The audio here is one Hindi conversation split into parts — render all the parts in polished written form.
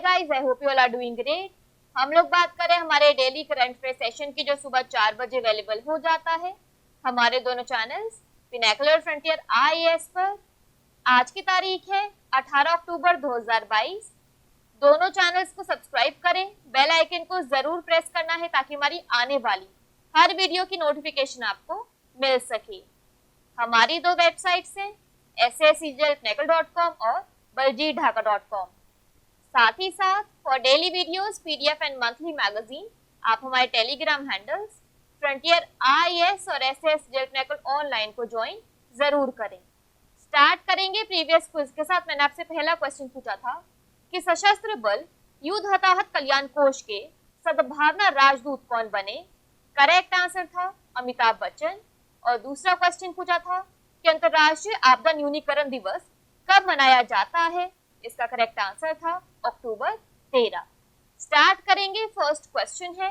Guys, I hope you all are doing great. हम लोग बात करें हमारे डेली करंट अफेयर सेशन की, जो सुबह 4 बजे अवेलेबल हो जाता है हमारे दोनों चैनल्स पिनाकल और फ्रंटियर आईएएस पर। आज की तारीख है 18 अक्टूबर 2022। दोनों चैनल्स को सब्सक्राइब करें, बेल आइकन को जरूर प्रेस करना है ताकि हमारी आने वाली हर वीडियो की नोटिफिकेशन आपको मिल सके। हमारी दो वेबसाइट्स हैं sascglpinacle.com और baljeetdhaka.com। साथ ही साथ for daily videos, PDF and monthly magazine आप हमारे टेलीग्राम हैंडल्स फ्रंटियर आईएएस और एसएसजेल ऑनलाइन को ज्वाइन जरूर करें। स्टार्ट करेंगे प्रीवियस क्विज के साथ। मैंने आपसे पहला क्वेश्चन पूछा था कि सशस्त्र बल युद्ध हताहत कल्याण कोष के सद्भावना राजदूत कौन बने। करेक्ट आंसर था अमिताभ बच्चन। और दूसरा क्वेश्चन पूछा था कि अंतर्राष्ट्रीय आपदा न्यूनीकरण दिवस कब मनाया जाता है। इसका करेक्ट आंसर था अक्टूबर 13। स्टार्ट करेंगे। फर्स्ट क्वेश्चन है,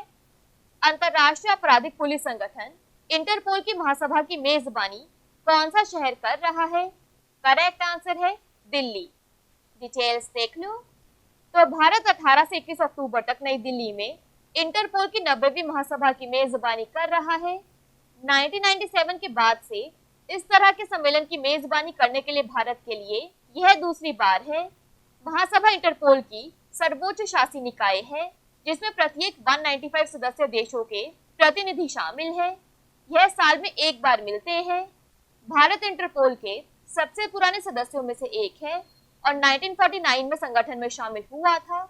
अंतर्राष्ट्रीय आपराधिक पुलिस संगठन इंटरपोल की महासभा की मेजबानी कौन सा शहर कर रहा है। करेक्ट आंसर है दिल्ली। डिटेल्स देख लो। तो भारत 18 से 21 अक्टूबर तक नई दिल्ली में इंटरपोल की 90वीं महासभा की मेजबानी कर रहा है। 1997 के बाद से इस तरह के सम्मेलन की मेजबानी करने के लिए भारत के लिए यह दूसरी बार है। महासभा इंटरपोल की सर्वोच्च शासी निकाय है जिसमें प्रत्येक 195 सदस्य देशों के प्रतिनिधि शामिल है। यह साल में एक बार मिलते हैं। भारत इंटरपोल के सबसे पुराने सदस्यों में से एक है और 1949 में संगठन में शामिल हुआ था।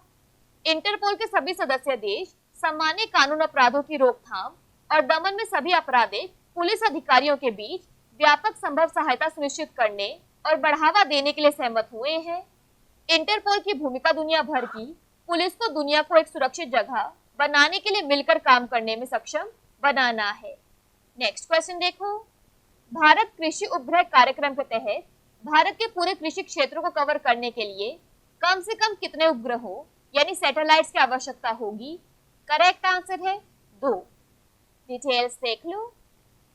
इंटरपोल के सभी सदस्य देश सामान्य कानून अपराधों की रोकथाम और दमन में सभी आपराधिक पुलिस अधिकारियों के बीच व्यापक संभव सहायता सुनिश्चित करने और बढ़ावा देने के लिए सहमत हुए हैं। इंटरपोल की भूमिका दुनिया भर की पुलिस को दुनिया को एक सुरक्षित जगह बनाने के लिए मिलकर काम करने में सक्षम बनाना है। नेक्स्ट क्वेश्चन देखो। भारत कृषि उपग्रह कार्यक्रम के तहत भारत के पूरे कृषि क्षेत्र को कवर करने के लिए कम से कम कितने उपग्रहों यानी सैटेलाइट्स की आवश्यकता होगी। करेक्ट आंसर है 2। डिटेल्स देख लो।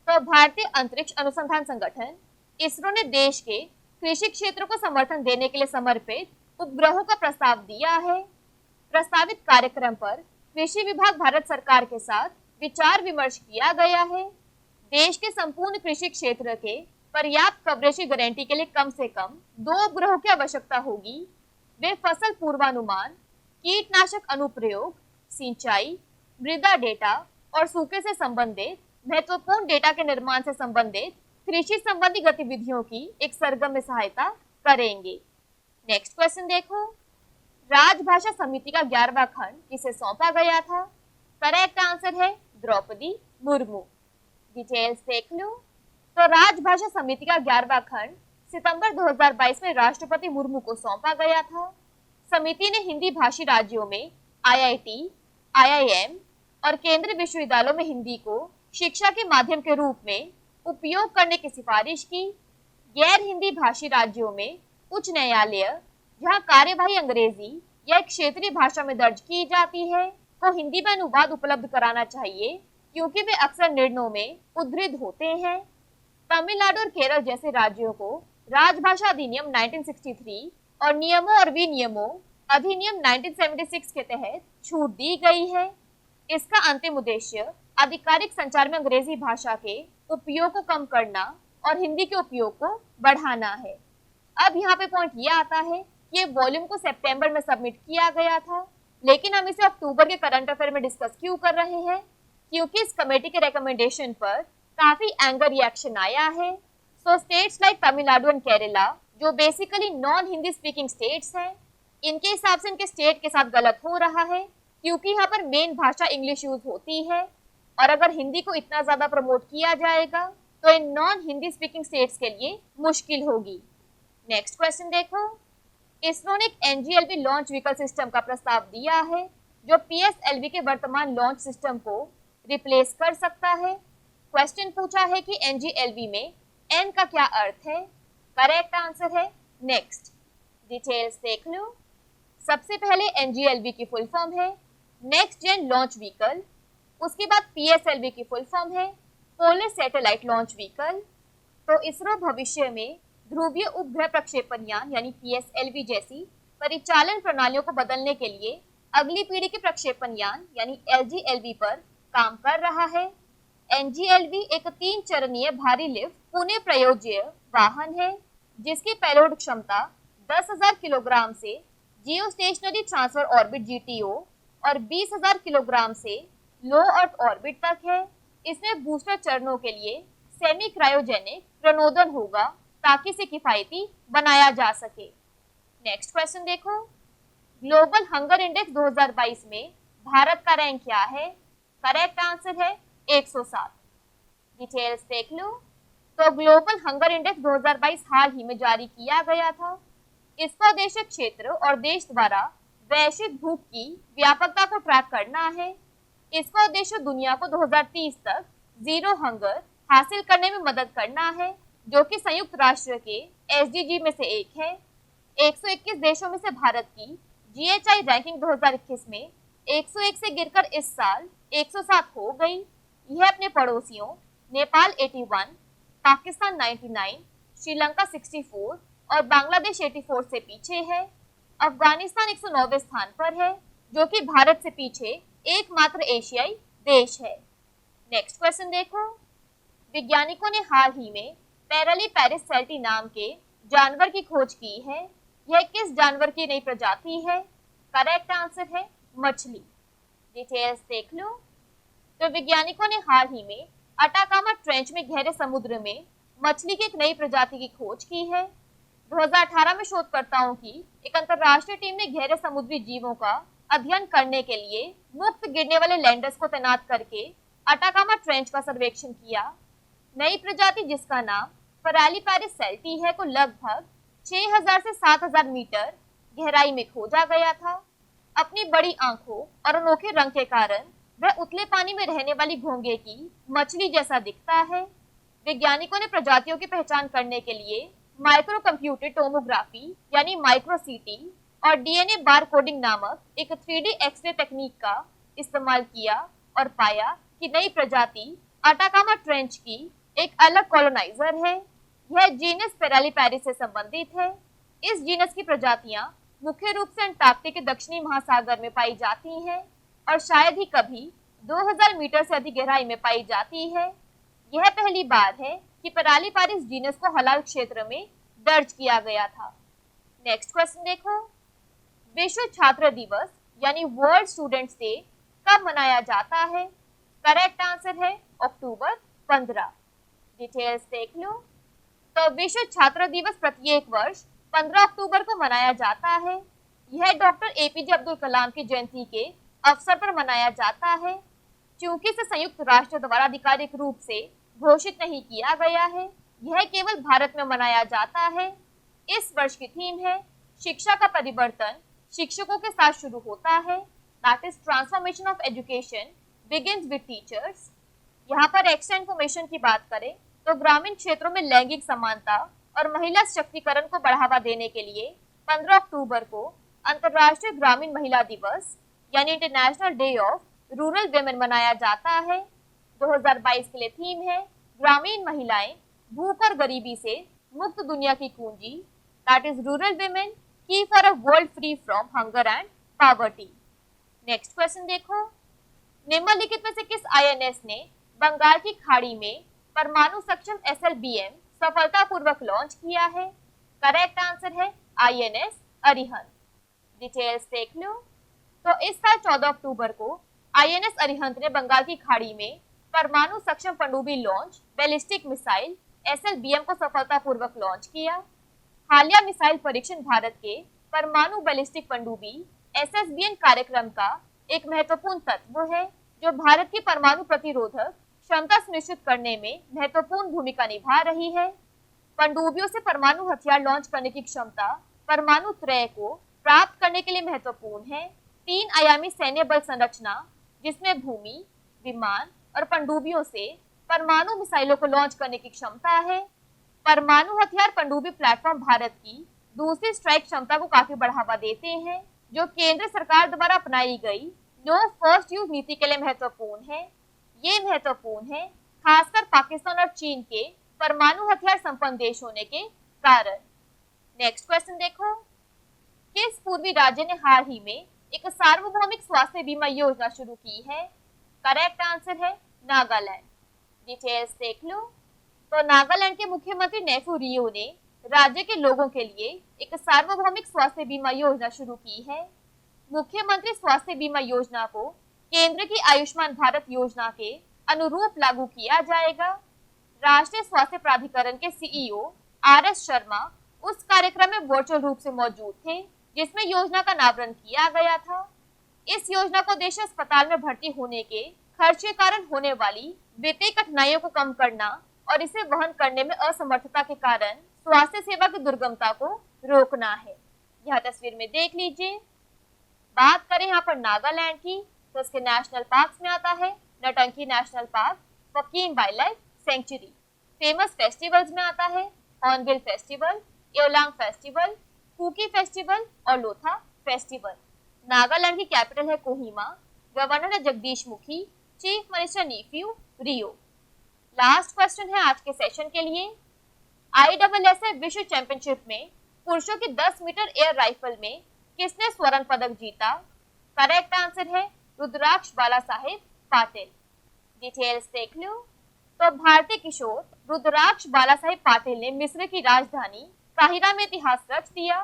तो भारतीय अंतरिक्ष अनुसंधान संगठन इसरो ने देश के कृषि क्षेत्र को समर्थन देने के लिए समर्पित उपग्रहों का प्रस्ताव दिया है। प्रस्तावित कार्यक्रम पर कृषि विभाग भारत सरकार के साथ विचार विमर्श किया गया है। देश के संपूर्ण कृषि क्षेत्र के पर्याप्त कवरेज की गारंटी के लिए कम से कम 2 उपग्रहों की आवश्यकता होगी। वे फसल पूर्वानुमान, कीटनाशक अनुप्रयोग, सिंचाई, मृदा डेटा और सूखे से संबंधित महत्वपूर्ण डेटा के निर्माण से संबंधित कृषि संबंधी गतिविधियों की एक सरगम में सहायता करेंगे। नेक्स्ट क्वेश्चन देखो। राजभाषा समिति का 11वां खंड किसे सौंपा गया था। करेक्ट आंसर है द्रौपदी मुर्मू। डिटेल्स देख लो। तो राजभाषा समिति का 11वां खंड सितंबर 2022 में राष्ट्रपति मुर्मू को सौंपा गया था। समिति ने हिंदी भाषी राज्यों में आईआईटी, आईआईएम और केंद्रीय विश्वविद्यालयों में हिंदी को शिक्षा के माध्यम के रूप में उपयोग करने की सिफारिश की। गैर हिंदी भाषी राज्यों में उच्च न्यायालय जहां कार्यवाही अंग्रेजी या एक क्षेत्रीय भाषा में दर्ज की जाती है को हिंदी में अनुवाद उपलब्ध कराना चाहिए क्योंकि वे अक्सर निर्णयों में उद्धृत होते हैं। तमिलनाडु और केरल जैसे राज्यों को राजभाषा अधिनियम 1963 और नियमों और विनियमों अधिनियम 1976 के तहत छूट दी गई है। इसका अंतिम उद्देश्य आधिकारिक संचार में अंग्रेजी भाषा के उपयोग को कम करना और हिंदी के उपयोग को बढ़ाना है। अब यहाँ पे पॉइंट ये आता है कि ये वॉल्यूम को सितंबर में सबमिट किया गया था, लेकिन हम इसे अक्टूबर के करंट अफेयर में डिस्कस क्यों कर रहे हैं, क्योंकि इस कमेटी के रिकमेंडेशन पर काफी एंगर रिएक्शन आया है। So states like Tamil Nadu and Kerala जो basically non Hindi speaking states हैं, इनके हिसाब से इनके स्टेट के साथ गलत हो रहा है क्योंकि यहाँ पर मेन भाषा इंग्लिश यूज होती है और अगर हिंदी को इतना ज्यादा प्रमोट किया जाएगा तो in non Hindi speaking states के लिए मुश्किल होगी। नेक्स्ट क्वेश्चन देखो। इसरो ने एक एनजीएलवी लॉन्च व्हीकल सिस्टम का प्रस्ताव दिया है जो पीएसएलवी के वर्तमान लॉन्च सिस्टम को रिप्लेस कर सकता है। क्वेश्चन पूछा है कि एनजीएलवी में एन का क्या अर्थ है। करेक्ट आंसर है नेक्स्ट। डिटेल्स देख लो। सबसे पहले एनजीएलवी की फुल फॉर्म है नेक्स्ट जेन लॉन्च व्हीकल। उसके बाद पीएसएलवी की फुल फॉर्म है पोलर सैटेलाइट लॉन्च व्हीकल। तो इसरो भविष्य में ध्रुवीय उपग्रह प्रक्षेपण यान यानी पीएसएलवी जैसी परिचालन प्रणालियों को बदलने के लिए अगली पीढ़ी के प्रक्षेपण यान यानी LGLV पर काम कर रहा है। NGLV एक 3 चरणीय भारी लिफ्ट पुणे प्रयोज्य वाहन है जिसकी पेलोड क्षमता 10,000 किलोग्राम से जियो स्टेशनरी ट्रांसफर ऑर्बिट GTO और 20,000 किलोग्राम से लो अर्थ ऑर्बिट तक है। इसमें बूस्टर चरणों के लिए सेमी क्रायोजेनिक प्रणोदन होगा ताकि इसे किफायती बनाया जा सके। नेक्स्ट क्वेश्चन देखो, ग्लोबल हंगर इंडेक्स 2022 में भारत का रैंक क्या है? करेक्ट आंसर है 107। डिटेल्स देख लो। तो ग्लोबल हंगर इंडेक्स 2022 हाल ही में जारी किया गया था। इसका उद्देश्य क्षेत्र और देश द्वारा वैश्विक भूख की व्यापकता को ट्रैक करना है। इसका उद्देश्य दुनिया को 2030 तक जीरो हंगर हासिल करने में मदद करना है, जो कि संयुक्त राष्ट्र के SDG में से एक है। 121 देशों में से भारत की GHI रैंकिंग 2021 में 101 से गिरकर इस साल 107 हो गई। यह अपने पड़ोसियों नेपाल 81, पाकिस्तान 99, श्रीलंका 64 और बांग्लादेश 84 से पीछे है। अफगानिस्तान 109वें स्थान पर है, जो कि भारत से पीछे एकमात्र एशियाई देश है। नेक्स्ट क्वेश्चन देखो, वैज्ञानिकों ने हाल ही में पैरालीपैरिस सैल्टी नाम के जानवर की खोज की है। यह किस जानवर की नई प्रजाति है? करेक्ट आंसर है मछली। डिटेल्स देख लो। तो वैज्ञानिकों ने हाल ही में अटाकामा ट्रेंच में गहरे समुद्र में मछली की एक नई प्रजाति की खोज की है। 2018 में शोधकर्ताओं की एक अंतर्राष्ट्रीय टीम ने गहरे समुद्री जीवों का अध्ययन करने के लिए मुक्त गिरने वाले लैंडर्स को तैनात करके अटाकामा ट्रेंच का सर्वेक्षण किया। नई प्रजाति, जिसका नाम पैरालीपैरिस सैल्टी है, को लगभग 6000 से 7000 मीटर गहराई में खोजा गया था। अपनी बड़ी आंखों और अनोखे रंग के कारण वह उतले पानी में रहने वाली घोंगे की मछली जैसा दिखता है। वैज्ञानिकों ने प्रजातियों की पहचान करने के लिए माइक्रो कंप्यूटेड टोमोग्राफी यानी माइक्रो CT और DNA बार कोडिंग नामक एक 3D एक्सरे तकनीक का इस्तेमाल किया और पाया कि नई प्रजाति अटाकामा ट्रेंच की एक अलग कॉलोनाइजर है। यह जीनस पैरालीपैरिस से संबंधित है। इस जीनस की प्रजातियां मुख्य रूप से अंटार्कटिक के दक्षिणी महासागर में पाई जाती हैं और शायद ही कभी 2000 मीटर से अधिक गहराई में पाई जाती है। यह पहली बार है कि पैरालीपैरिस जीनस को हलाल क्षेत्र में दर्ज किया गया था। नेक्स्ट क्वेश्चन देखो, विश्व छात्र दिवस यानी वर्ल्ड स्टूडेंट्स डे कब मनाया जाता है? करेक्ट आंसर है अक्टूबर 15। डिटेल्स देख लो। तो विश्व छात्र दिवस प्रत्येक वर्ष 15 अक्टूबर को मनाया जाता है। यह डॉक्टर APJ अब्दुल कलाम की जयंती के अवसर पर मनाया जाता है। चूंकि इसे संयुक्त राष्ट्र द्वारा आधिकारिक रूप से घोषित नहीं किया गया है, यह केवल भारत में मनाया जाता है। इस वर्ष की थीम है शिक्षा का परिवर्तन शिक्षकों के साथ शुरू होता है, that is transformation of education begins with teachers. यहाँ पर एक्स्ट्रा इन्फॉर्मेशन की बात करें तो ग्रामीण क्षेत्रों में लैंगिक समानता और महिला सशक्तिकरण को बढ़ावा देने के लिए 15 अक्टूबर को अंतर्राष्ट्रीय ग्रामीण महिला दिवस यानी international day of rural women मनाया जाता है। 2022 के लिए थीम है ग्रामीण महिलाएं भूख और गरीबी से मुक्त दुनिया की कुंजी, दैट इज रूरल वेमेन की for a world free from hunger and poverty. Next question देखो, निम्नलिखित में से किस INS ने बंगाल की खाड़ी में परमाणु सक्षम SLBM सफलतापूर्वक लॉन्च किया है? करेक्ट आंसर है INS अरिहंत। डिटेल्स देख लो। तो इस साल 14 अक्टूबर को INS अरिहंत ने बंगाल की खाड़ी में परमाणु सक्षम पनडुब्बी लॉन्च बैलिस्टिक मिसाइल SLBM को सफलतापूर्वक लॉन्च किया। हालिया मिसाइल परीक्षण भारत के परमाणु बैलिस्टिक पनडुब्बी SSBM कार्यक्रम का एक महत्वपूर्ण तत्व है, जो भारत की परमाणु प्रतिरोधक क्षमता सुनिश्चित करने में महत्वपूर्ण भूमिका निभा रही है। पनडुब्बियों से परमाणु हथियार लॉन्च करने की क्षमता परमाणु त्रय को प्राप्त करने के लिए महत्वपूर्ण है। 3 आयामी सैन्य बल संरचना, जिसमें भूमि, विमान और पनडुब्बियों से परमाणु मिसाइलों को लॉन्च करने की क्षमता है। परमाणु हथियार पनडुब्बी प्लेटफॉर्म भारत की दूसरी स्ट्राइक क्षमता को काफी बढ़ावा देते हैं, जो केंद्र सरकार द्वारा अपनाई गई नो फर्स्ट यूज नीति के लिए महत्वपूर्ण है। ये महत्वपूर्ण है खासकर पाकिस्तान और चीन के परमाणु हथियार संपन्न देश होने के कारण। नेक्स्ट क्वेश्चन देखो, किस पूर्व पूर्वी राज्य ने हाल ही में एक सार्वभौमिक स्वास्थ्य बीमा योजना शुरू की है? करेक्ट आंसर है नागालैंड। डिटेल्स देख लो। तो नागालैंड के मुख्यमंत्री नेफू रियो ने राज्य के लोगों के लिए एक सार्वभौमिक स्वास्थ्य बीमा योजना शुरू की है। मुख्यमंत्री स्वास्थ्य बीमा योजना को केंद्र की आयुष्मान भारत योजना के अनुरूप लागू किया जाएगा। राष्ट्रीय स्वास्थ्य प्राधिकरण के सीईओ RS शर्मा उस कार्यक्रम में वर्चुअल रूप से मौजूद थे जिसमें योजना का अनावरण किया गया था। इस योजना को उद्देश्य अस्पताल में भर्ती होने के खर्च के कारण होने वाली वित्तीय कठिनाइयों को कम करना और इसे वहन करने में असमर्थता के कारण स्वास्थ्य सेवा की दुर्गमता को रोकना है। यह तस्वीर में देख लीजिए। बात करें यहाँ पर नागालैंड की तो इसके नेशनल पार्क्स में आता है Ntangki national park, Fakim wildlife sanctuary. Famous festivals में आता है Hornbill festival, Aoleang festival, Kuki festival और लोथा फेस्टिवल। नागालैंड की कैपिटल है कोहिमा। गवर्नर है जगदीश मुखी, चीफ मिनिस्टर नीफ्यू रियो। लास्ट क्वेश्चन है आज के सेशन के लिए। ISSF विश्व चैंपियनशिप में पुरुषों की 10 मीटर एयर राइफल में किसने स्वर्ण पदक जीता? करेक्ट आंसर है रुद्राक्ष बाला साहेब पाटिल। डिटेल्स देख लो। तो भारतीय किशोर रुद्राक्ष बाला साहेब पाटिल ने मिस्र की राजधानी काहिरा में इतिहास रच दिया,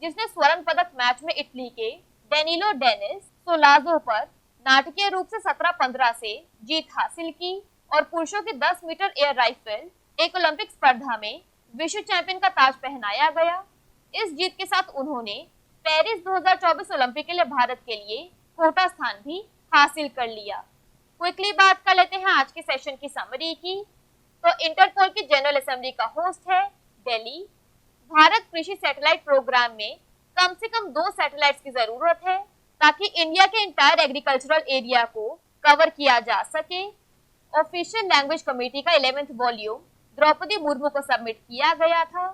जिसने स्वर्ण पदक मैच में इटली के डेनिलो डेनिस सोलाजो पर नाटकीय रूप से 17-15 से जीत हासिल की और पुरुषों की 10 मीटर एयर राइफल एक ओलंपिक स्पर्धा में विश्व चैंपियन का ताज पहनाया गया। इस जीत के साथ उन्होंने पेरिस 2024 ओलंपिक के लिए भारत के लिए कोटा स्थान भी हासिल कर लिया। क्विकली बात कर लेते हैं आज के सेशन की समरी की। तो इंटरपोल की जनरल असेंबली का होस्ट है दिल्ली। भारत कृषि सैटेलाइट प्रोग्राम में कम से कम 2 सैटेलाइट्स की जरूरत है ताकि इंडिया के इंटायर एग्रीकल्चरल एरिया को कवर किया जा सके। ऑफिशियल लैंग्वेज कमेटी का 11th वॉल्यूम द्रौपदी मुर्मू को सबमिट किया गया था।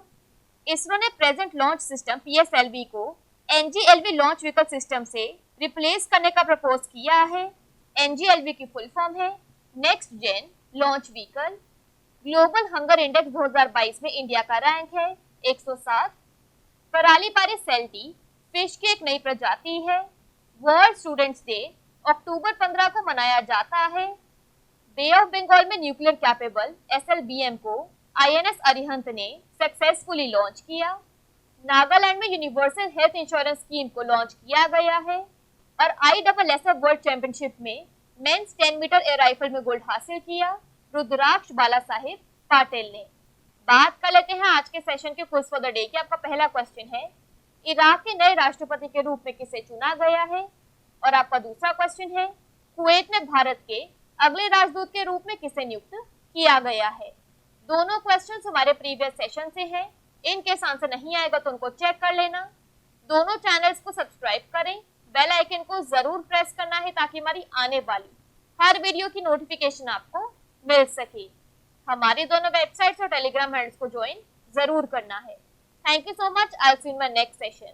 इसरो ने प्रेजेंट लॉन्च सिस्टम PSLV को NGLV लॉन्च व्हीकल सिस्टम से रिप्लेस करने का प्रपोज किया है। NGLV की फुल फॉर्म है next gen launch vehicle. Global hunger index 2022 में इंडिया का रैंक है 107। पराली पारी सेल्टी फिश की एक नई प्रजाति है। वर्ल्ड स्टूडेंट्स डे अक्टूबर 15 को मनाया जाता है। बे ऑफ बंगाल में न्यूक्लियर कैपेबल SLBM को INS अरिहंत ने सक्सेसफुली लॉन्च किया। नागालैंड में यूनिवर्सल हेल्थ इंश्योरेंस स्कीम को लॉन्च किया गया है और ISSF वर्ल्ड चैंपियनशिप में मेंस 10 मीटर एयर राइफल में गोल्ड हासिल किया रुद्राक्ष बाला साहेब पाटिल ने। बात कर लेते हैं आज के सेशन के क्विज फॉर द डे की। आपका पहला क्वेश्चन है इराक के नए राष्ट्रपति के रूप में किसे चुना गया है? और आपका दूसरा क्वेश्चन है कुवैत में भारत के अगले राजदूत के रूप में किसे नियुक्त किया गया है? दोनों क्वेश्चंस हमारे प्रीवियस सेशन से हैं। इन केस आंसर नहीं आएगा तो उनको चेक कर लेना। दोनों चैनल्स को सब्सक्राइब करें, बेल आइकन को जरूर प्रेस करना है ताकि हमारी आने वाली हर वीडियो की नोटिफिकेशन आपको मिल सके। हमारी दोनों वेबसाइट्स और टेलीग्राम हैंडल्स को ज्वाइन जरूर करना है। Thank you so much. I will see you in my next session.